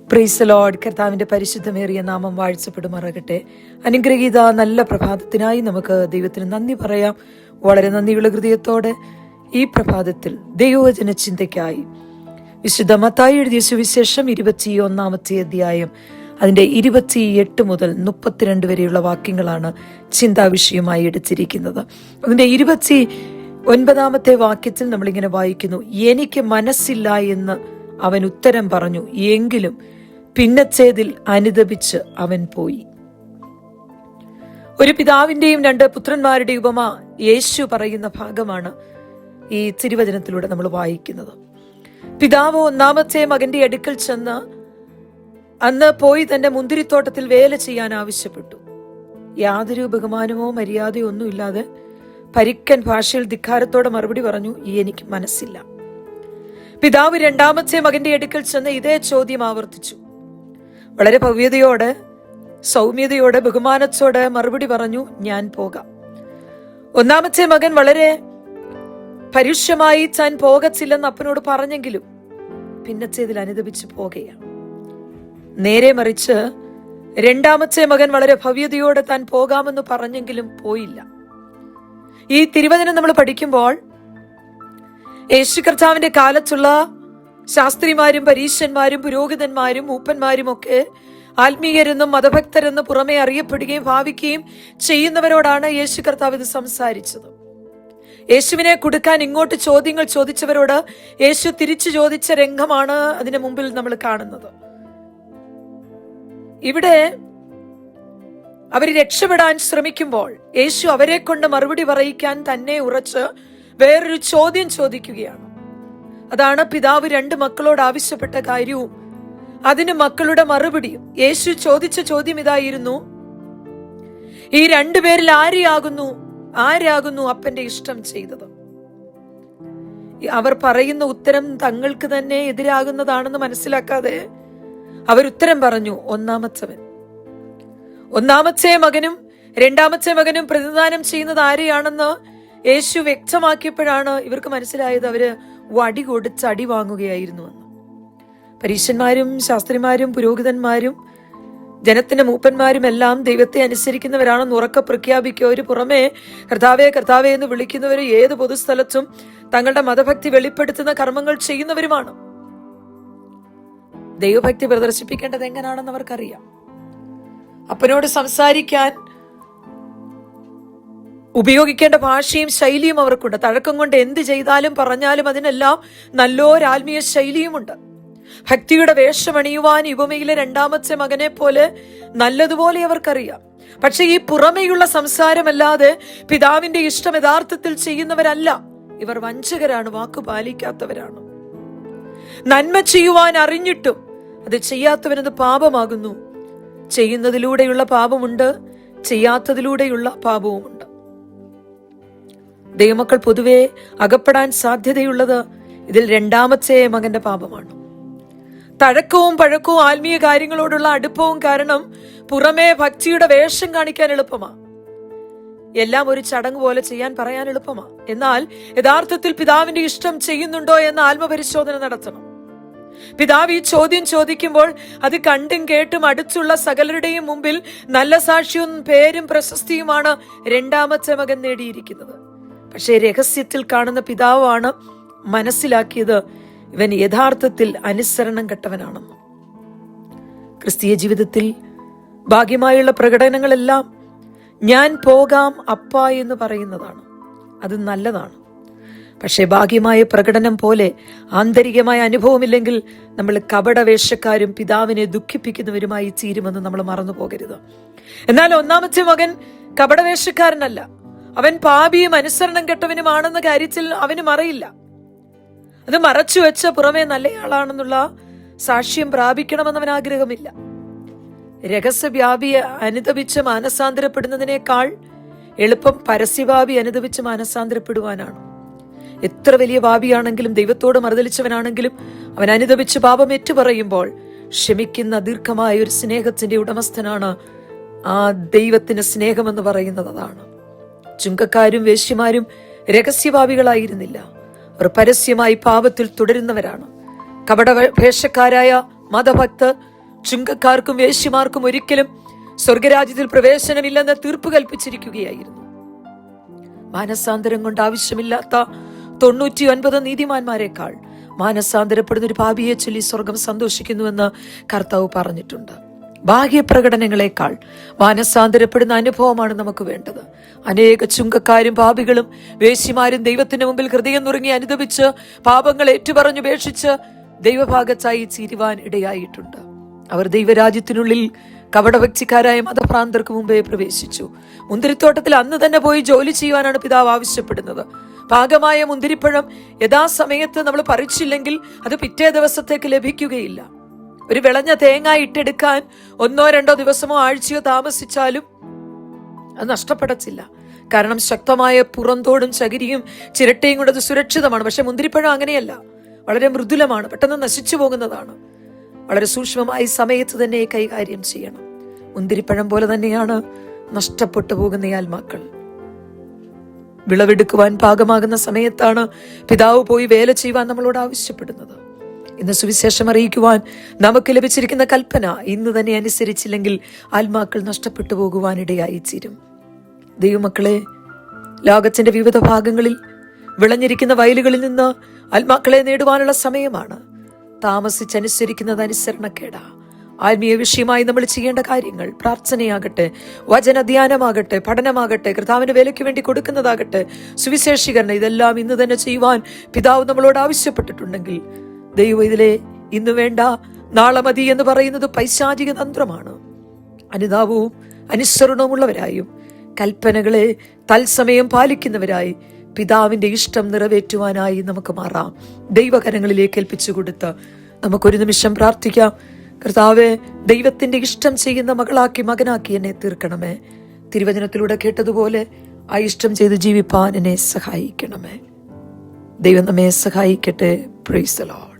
Praise the Lord. കർത്താവിന്റെ പരിശുദ്ധമേറിയ നാമം വാഴ്ചപ്പെടുമാറാകട്ടെ. അനുഗ്രഹീത നല്ല പ്രഭാതത്തിനായി നമുക്ക് ദൈവത്തിന് നന്ദി പറയാം. വളരെ നന്ദിയുള്ള ഹൃദയത്തോടെ ഈ പ്രഭാതത്തിൽ ദൈവവചന ചിന്തയ്ക്കായി വിശുദ്ധ മത്തായി എഴുതിയ സുവിശേഷം 21-ാമത്തെ അധ്യായം അതിന്റെ 28 മുതൽ 32 വരെയുള്ള വാക്യങ്ങളാണ് ചിന്താവിഷയമായി എടുത്തിരിക്കുന്നത്. അതിന്റെ 29-ാമത്തെ വാക്യത്തിൽ നമ്മളിങ്ങനെ വായിക്കുന്നു: എനിക്ക് മനസ്സില്ല എന്ന് അവൻ ഉത്തരം പറഞ്ഞു, എങ്കിലും പിന്നത്തേതിൽ അനുതപിച്ച് അവൻ പോയി. ഒരു പിതാവിന്റെയും 2 പുത്രന്മാരുടെയും ഉപമ യേശു പറയുന്ന ഭാഗമാണ് ഈ തിരുവചനത്തിലൂടെ നമ്മൾ വായിക്കുന്നത്. പിതാവ് 1-ാമത്തെ മകന്റെ അടുക്കൽ ചെന്ന് അന്ന് പോയി തന്റെ മുന്തിരിത്തോട്ടത്തിൽ വേല ചെയ്യാൻ ആവശ്യപ്പെട്ടു. യാതൊരു ബഹുമാനമോ മര്യാദയോ ഒന്നുമില്ലാതെ പരിക്കൻ ഭാഷയിൽ ധിക്കാരത്തോടെ മറുപടി പറഞ്ഞു, എനിക്ക് മനസ്സില്ല. പിതാവ് 2-ാമത്തെ മകന്റെ അടുക്കൽ ചെന്ന് ഇതേ ചോദ്യം ആവർത്തിച്ചു. വളരെ ഭവ്യതയോടെ, സൗമ്യതയോടെ, ബഹുമാനത്തോടെ മറുപടി പറഞ്ഞു, ഞാൻ പോകാം. 1-ാമത്തെ മകൻ വളരെ പരുഷമായി താൻ പോകത്തില്ലെന്ന് അപ്പനോട് പറഞ്ഞെങ്കിലും പിന്നത്തേതിൽ അനുദപിച്ച് പോകുകയാണ്. നേരെ മറിച്ച് 2-ാമത്തെ മകൻ വളരെ ഭവ്യതയോടെ താൻ പോകാമെന്ന് പറഞ്ഞെങ്കിലും പോയില്ല. ഈ തിരുവചനം നമ്മൾ പഠിക്കുമ്പോൾ യേശു കർത്താവിന്റെ കാലത്തുള്ള ശാസ്ത്രിമാരും പരീശന്മാരും പുരോഹിതന്മാരും മൂപ്പന്മാരും ഒക്കെ ആത്മീയരെന്നും മതഭക്തരെന്നും പുറമെ അറിയപ്പെടുകയും ഭാവിക്കുകയും ചെയ്യുന്നവരോടാണ് യേശു കർത്താവ് ഇത് സംസാരിച്ചത്. യേശുവിനെ കൊടുക്കാൻ ഇങ്ങോട്ട് ചോദ്യങ്ങൾ ചോദിച്ചവരോട് യേശു തിരിച്ചു ചോദിച്ച രംഗമാണ് അതിന് മുമ്പിൽ നമ്മൾ കാണുന്നത്. ഇവിടെ അവർ രക്ഷപ്പെടാൻ ശ്രമിക്കുമ്പോൾ യേശു അവരെ കൊണ്ട് മറുപടി പറയിക്കാൻ തന്നെ ഉറച്ച് വേറൊരു ചോദ്യം ചോദിക്കുകയാണ്. അതാണ് പിതാവ് 2 മക്കളോട് ആവശ്യപ്പെട്ട കാര്യവും അതിന് മക്കളുടെ മറുപടിയും. യേശു ചോദിച്ച ചോദ്യം ഇതായിരുന്നു: ഈ 2 പേരിൽ ആരാകുന്നു അപ്പന്റെ ഇഷ്ടം ചെയ്തത്? അവർ പറയുന്ന ഉത്തരം തങ്ങൾക്ക് തന്നെ എതിരാകുന്നതാണെന്ന് മനസ്സിലാക്കാതെ അവരുത്തരം പറഞ്ഞു, 1-ാമത്തവൻ. 1-ാമത്തെ മകനും 2-ാമത്തെ മകനും പ്രതിദാനം ചെയ്യുന്നത് ആരെയാണെന്ന് യേശു വ്യക്തമാക്കിയപ്പോഴാണ് ഇവർക്ക് മനസ്സിലായത് അവര് വടി കൊടുത്ത് അടി വാങ്ങുകയായിരുന്നു എന്ന്. പരീശന്മാരും ശാസ്ത്രിമാരും പുരോഹിതന്മാരും ജനത്തിന്റെ മൂപ്പന്മാരും എല്ലാം ദൈവത്തെ അനുസരിക്കുന്നവരാണെന്ന് ഉറക്കെ പ്രഖ്യാപിക്കുക. ഒരു പുറമെ കർത്താവേ കർത്താവേ എന്ന് വിളിക്കുന്നവര് ഏത് പൊതുസ്ഥലത്തും തങ്ങളുടെ മതഭക്തി വെളിപ്പെടുത്തുന്ന കർമ്മങ്ങൾ ചെയ്യുന്നവരുമാണ്. ദൈവഭക്തി പ്രദർശിപ്പിക്കേണ്ടത് എങ്ങനെയാണെന്ന് അവർക്കറിയാം. അപ്പനോട് സംസാരിക്കാൻ ഉപയോഗിക്കേണ്ട ഭാഷയും ശൈലിയും അവർക്കുണ്ട്. തഴക്കം കൊണ്ട് എന്ത് ചെയ്താലും പറഞ്ഞാലും അതിനെല്ലാം നല്ലൊരാത്മീയ ശൈലിയുമുണ്ട്. ഭക്തിയുടെ വേഷമണിയുവാൻ ഉപമയിലെ 2-ാമത്തെ മകനെ പോലെ നല്ലതുപോലെ അവർക്കറിയാം. പക്ഷെ ഈ പുറമെയുള്ള സംസാരമല്ലാതെ പിതാവിന്റെ ഇഷ്ടം യഥാർത്ഥത്തിൽ ചെയ്യുന്നവരല്ല ഇവർ. വഞ്ചകരാണ്, വാക്കു പാലിക്കാത്തവരാണ്. നന്മ ചെയ്യുവാൻ അറിഞ്ഞിട്ടും അത് ചെയ്യാത്തവനത് പാപമാകുന്നു. ചെയ്യുന്നതിലൂടെയുള്ള പാപമുണ്ട്, ചെയ്യാത്തതിലൂടെയുള്ള പാപവുമുണ്ട്. ദൈവമക്കൾ പൊതുവെ അകപ്പെടാൻ സാധ്യതയുള്ളത് ഇതിൽ 2-ാമത്തെ മകന്റെ പാപമാണ്. തഴക്കവും പഴക്കവും ആത്മീയ കാര്യങ്ങളോടുള്ള അടുപ്പവും കാരണം പുറമേ ഭക്തിയുടെ വേഷം കാണിക്കാൻ എളുപ്പമാ. എല്ലാം ഒരു ചടങ്ങ് പോലെ ചെയ്യാൻ പറയാൻ എളുപ്പമാ. എന്നാൽ യഥാർത്ഥത്തിൽ പിതാവിന്റെ ഇഷ്ടം ചെയ്യുന്നുണ്ടോ എന്ന ആത്മപരിശോധന നടത്തണം. പിതാവ് ഈ ചോദ്യം ചോദിക്കുമ്പോൾ അത് കണ്ടും കേട്ടും അടുത്തുള്ള സകലരുടെയും മുമ്പിൽ നല്ല സാക്ഷ്യവും പേരും പ്രശസ്തിയുമാണ് 2-ാമത്തെ മകൻ നേടിയിരിക്കുന്നത്. പക്ഷേ രഹസ്യത്തിൽ കാണുന്ന പിതാവാണ് മനസ്സിലാക്കിയത് ഇവൻ യഥാർത്ഥത്തിൽ അനുസരണം കെട്ടവനാണെന്ന്. ക്രിസ്തീയ ജീവിതത്തിൽ ഭാഗ്യമായുള്ള പ്രകടനങ്ങളെല്ലാം ഞാൻ പോകാം അപ്പ എന്ന് പറയുന്നതാണ്. അത് നല്ലതാണ്. പക്ഷേ ഭാഗ്യമായ പ്രകടനം പോലെ ആന്തരികമായ അനുഭവമില്ലെങ്കിൽ നമ്മൾ കപടവേഷക്കാരും പിതാവിനെ ദുഃഖിപ്പിക്കുന്നവരുമായി തീരുമെന്ന് നമ്മൾ മറന്നു പോകരുത്. എന്നാൽ 1-ാമത്തെ മകൻ കപടവേഷക്കാരനല്ല. അവൻ പാപിയും അനുസരണം കെട്ടവനുമാണെന്ന കാര്യത്തിൽ അവനും അറിയില്ല. അത് മറച്ചു വെച്ച പുറമേ നല്ലയാളാണെന്നുള്ള സാക്ഷ്യം പ്രാപിക്കണമെന്ന് അവൻ ആഗ്രഹമില്ല. രഹസ്യവ്യാപിയെ അനുദപിച്ച് മാനസാന്തരപ്പെടുന്നതിനേക്കാൾ എളുപ്പം പരസ്യഭാവി അനുദപിച്ച് മാനസാന്തരപ്പെടുവാനാണ്. എത്ര വലിയ പാപിയാണെങ്കിലും ദൈവത്തോട് മറുതലിച്ചവനാണെങ്കിലും അവൻ അനുദപിച്ച് പാപം ഏറ്റുപറയുമ്പോൾ ക്ഷമിക്കുന്ന ദീർഘമായ ഒരു സ്നേഹത്തിന്റെ ഉടമസ്ഥനാണ് ആ ദൈവത്തിന്റെ സ്നേഹമെന്ന് പറയുന്നത്. അതാണ്. ചുങ്കക്കാരും വേശ്യമാരും രഹസ്യഭാവികളായിരുന്നില്ല. അവർ പരസ്യമായി പാപത്തിൽ തുടരുന്നവരാണ്. കപടവേഷക്കാരായ മതഭക്തർ ചുങ്കക്കാർക്കും വേശ്യമാർക്കും ഒരിക്കലും സ്വർഗരാജ്യത്തിൽ പ്രവേശനമില്ലെന്ന് തീർപ്പ് കൽപ്പിച്ചിരിക്കുകയായിരുന്നു. മാനസാന്തരം കൊണ്ട് ആവശ്യമില്ലാത്ത 99 നീതിമാന്മാരെക്കാൾ മാനസാന്തരപ്പെടുന്ന ഒരു പാപിയെ ചൊല്ലി സ്വർഗം സന്തോഷിക്കുന്നുവെന്ന് കർത്താവ് പറഞ്ഞിട്ടുണ്ട്. ബാഹ്യപ്രകടനങ്ങളെക്കാൾ മാനസാന്തരപ്പെടുന്ന അനുഭവമാണ് നമുക്ക് വേണ്ടത്. അനേക ചുങ്കക്കാരും പാപികളും വേശ്യമാരും ദൈവത്തിന് മുമ്പിൽ ഹൃദയം നുറുങ്ങി അനുദപിച്ച് പാപങ്ങൾ ഏറ്റുപറഞ്ഞുപേക്ഷിച്ച് ദൈവഭാഗത്തായി ചീരുവാൻ ഇടയായിട്ടുണ്ട്. അവർ ദൈവരാജ്യത്തിനുള്ളിൽ കപടഭക്തിക്കാരായ മതഭ്രാന്തർക്ക് മുമ്പേ പ്രവേശിച്ചു. മുന്തിരിത്തോട്ടത്തിൽ അന്ന് തന്നെ പോയി ജോലി ചെയ്യുവാനാണ് പിതാവ് ആവശ്യപ്പെടുന്നത്. പാകമായ മുന്തിരിപ്പഴം യഥാസമയത്ത് നമ്മൾ പറിച്ചില്ലെങ്കിൽ അത് പിറ്റേ ദിവസത്തേക്ക് ലഭിക്കുകയില്ല. ഒരു വിളഞ്ഞ തേങ്ങ ഇട്ടെടുക്കാൻ 1-2 ദിവസമോ ആഴ്ചയോ താമസിച്ചാലും അത് നഷ്ടപ്പെടത്തില്ല. കാരണം ശക്തമായ പുറന്തോടും ചകിരിയും ചിരട്ടയും കൂടെ അത് സുരക്ഷിതമാണ്. പക്ഷെ മുന്തിരിപ്പഴം അങ്ങനെയല്ല, വളരെ മൃദുലമാണ്, പെട്ടെന്ന് നശിച്ചു പോകുന്നതാണ്. വളരെ സൂക്ഷ്മമായി സമയത്ത് തന്നെ കൈകാര്യം ചെയ്യണം. മുന്തിരിപ്പഴം പോലെ തന്നെയാണ് നഷ്ടപ്പെട്ടു പോകുന്ന ആത്മാക്കൾ. വിളവെടുക്കുവാൻ പാകമാകുന്ന സമയത്താണ് പിതാവ് പോയി വേല ചെയ്യുവാൻ നമ്മളോട് ആവശ്യപ്പെടുന്നത്. ഇന്ന് സുവിശേഷം അറിയിക്കുവാൻ നമുക്ക് ലഭിച്ചിരിക്കുന്ന കൽപ്പന ഇന്ന് തന്നെ അനുസരിച്ചില്ലെങ്കിൽ ആത്മാക്കൾ നഷ്ടപ്പെട്ടു പോകുവാനിടയായി തീരും. ദൈവമക്കളെ, ലോകത്തിന്റെ വിവിധ ഭാഗങ്ങളിൽ വിളഞ്ഞിരിക്കുന്ന വയലുകളിൽ നിന്ന് ആത്മാക്കളെ നേടുവാനുള്ള സമയമാണ്. താമസിച്ചനുസരിക്കുന്നത് അനുസരണക്കേടാ. ആത്മീയ വിഷയമായി നമ്മൾ ചെയ്യേണ്ട കാര്യങ്ങൾ പ്രാർത്ഥനയാകട്ടെ, വചനധ്യാനമാകട്ടെ, പഠനമാകട്ടെ, കർത്താവിന്റെ വേലയ്ക്ക് വേണ്ടി കൊടുക്കുന്നതാകട്ടെ, സുവിശേഷീകരണം, ഇതെല്ലാം ഇന്ന് തന്നെ ചെയ്യുവാൻ പിതാവ് നമ്മളോട് ആവശ്യപ്പെട്ടിട്ടുണ്ടെങ്കിൽ ദൈവം ഇതിലെ ഇന്ന് വേണ്ട നാളെ മതി എന്ന് പറയുന്നത് പൈശാചിക തന്ത്രമാണ്. അനുതാപവും അനുസരണവുമുള്ളവരായും കൽപ്പനകളെ തത്സമയം പാലിക്കുന്നവരായി പിതാവിന്റെ ഇഷ്ടം നിറവേറ്റുവാനായി നമുക്ക് മാറാം. ദൈവകരങ്ങളിലേക്ക് ഏൽപ്പിച്ചു കൊടുത്ത് നമുക്കൊരു നിമിഷം പ്രാർത്ഥിക്കാം. കർത്താവേ, ദൈവത്തിന്റെ ഇഷ്ടം ചെയ്യുന്ന മകളാക്കി മകനാക്കി എന്നെ തീർക്കണമേ. തിരുവചനത്തിലൂടെ കേട്ടതുപോലെ ആ ഇഷ്ടം ചെയ്ത് ജീവിപ്പാൻ എന്നെ സഹായിക്കണമേ. ദൈവം നമ്മെ സഹായിക്കട്ടെ. Praise the Lord.